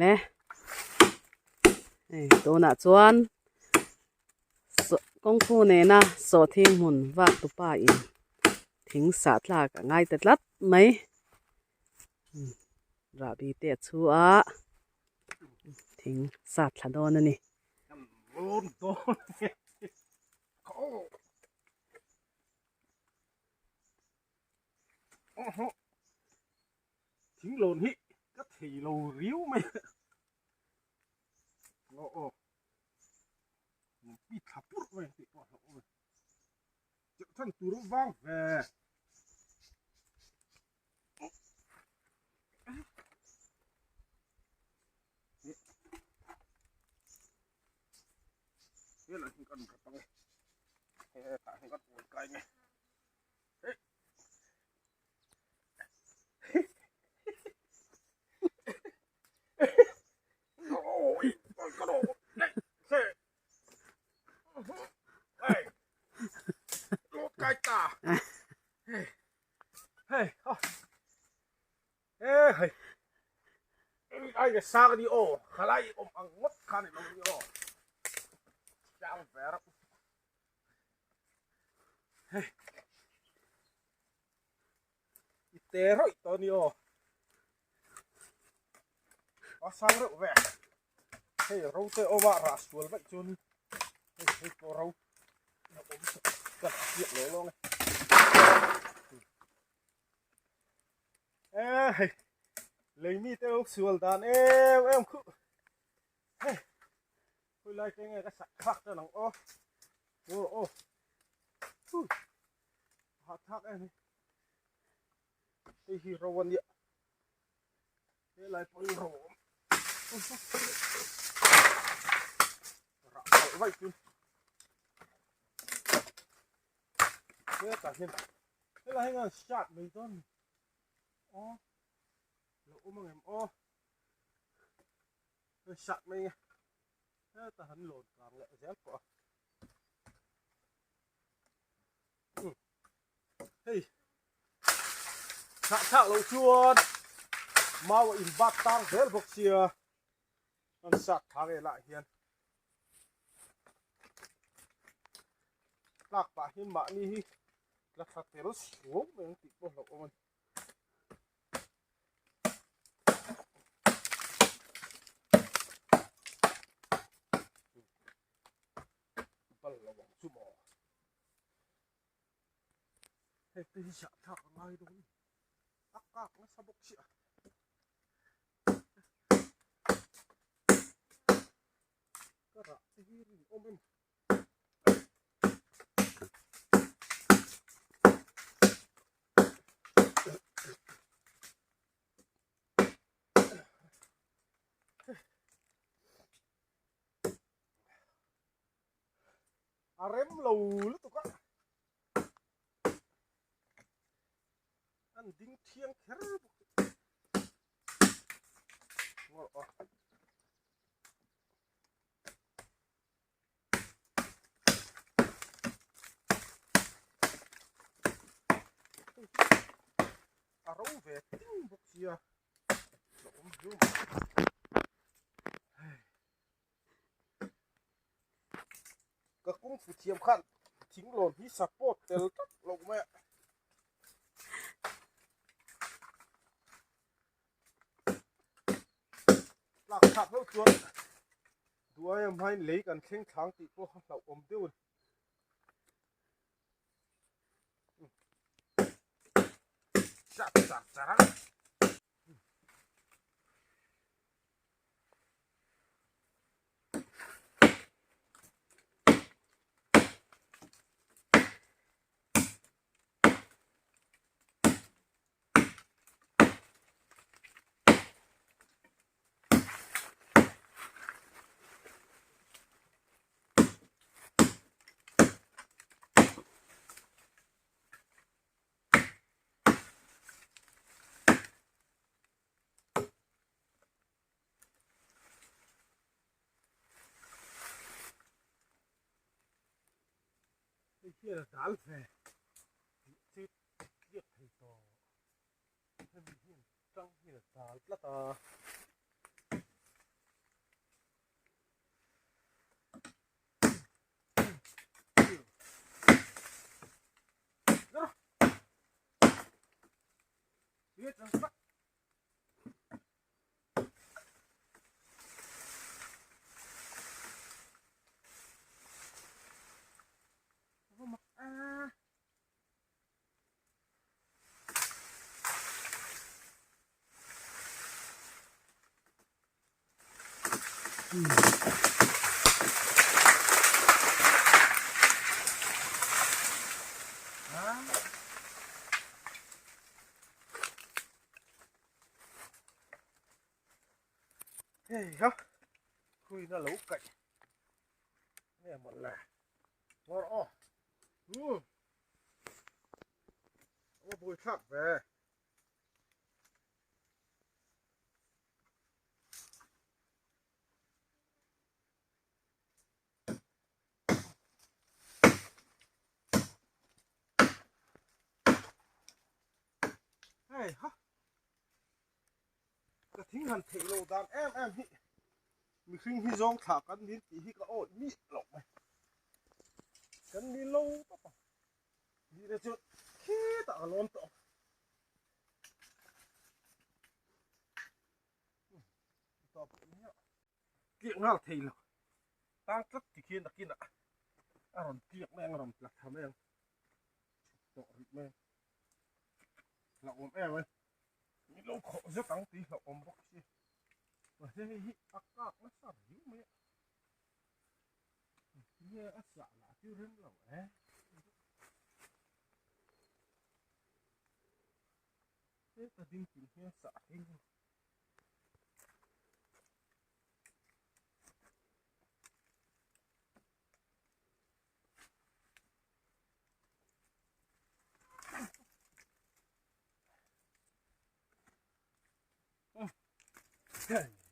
le to na chuan kong thu ne na so thing mun wa tu pa in thing sa tla ka ngai te tlat mai ra bi te chu a thing sa thla don ani thing lồn hi các thì lầu ríu mày ô bị thắp bút mày thì quả hậu chịu thân tù nó vang về thế là hình con cặp bằng này tại hình con một cái này ôi con đồ đấy hey lột cái ta hey hey hey ai cái sao đi ô khá lại ôm ăn mất khá này đi ô chào vẻ đó hey té rồi to đi ô có sang rượu vẻ hey râu tê ô bạ rà xuống vậy chôn hey có râu nó ốm cật chuyện lỗ luôn này hey lấy mi tê ốc xuống đàn em cứ hey tôi lấy cái này cái sạc khác cho nó ô hot thác em cái hero one địa cái lại phải rổ rạ vậy chứ thế cả hiền thế là anh sạt mình con ô lỗ mà em ô sạt mình thế ta hắn lồn càng lẹ dép của hey sạt lỗ chuột mau in bắt tăng dễ bốc xìa con sạt thang lại hiền lạc bà hiền mạ ni là sạt thế nó xuống mình tịt bốc lỗ mình là bóng chú mò hey tí sạt thang ngay đúng ác nó sao bốc xìa cái rạ tí ôm em rém lầu lúc tụi con ăn đinh thiêng khэр râu về tiếng bốc xìa lộn vô các công phụ thiêm khăn chính lồn hít sạc bột tel tắt lộn mẹ lạc sạc lâu chuột đuôi em hay lấy cần khen tháng thì cô không lậu ôm tiêu sạc sạc sạc kia là đá về chết tiếc thầy to thêm hiền trăng như là đá lát เฮ้ยครับคุยน่าหลูกไก่เนี่ยหมดเลยงออ้อว่าบุยทักไปเฮ้ยฮะกระทิ้งหันเทโลดานแอมฮิมีครึ่งที่ร้องถากันนิดตีที่ก็โอ้ยมีหลอกไหมกันนี่โลต่อดีเลยจุดขี้ตาล้นต่อต่อไปเนี่ยเกี่ยงห้าทีแล้วตั้งตัดที่ขี้ตะกินอ่ะอารมณ์เกี่ยงแม่งอารมณ์หลักทำแม่งต่อริบแม่งหลักอมแอมไหมนี่เราขอจะตั้งตีหลักอมบอกสิว่าจะให้อากาศมันสั่นอยู่ไหมเนี่ยอาสาละที่เรื่องเราแต่จริงๆเนี่ยสาเองเฮ้ย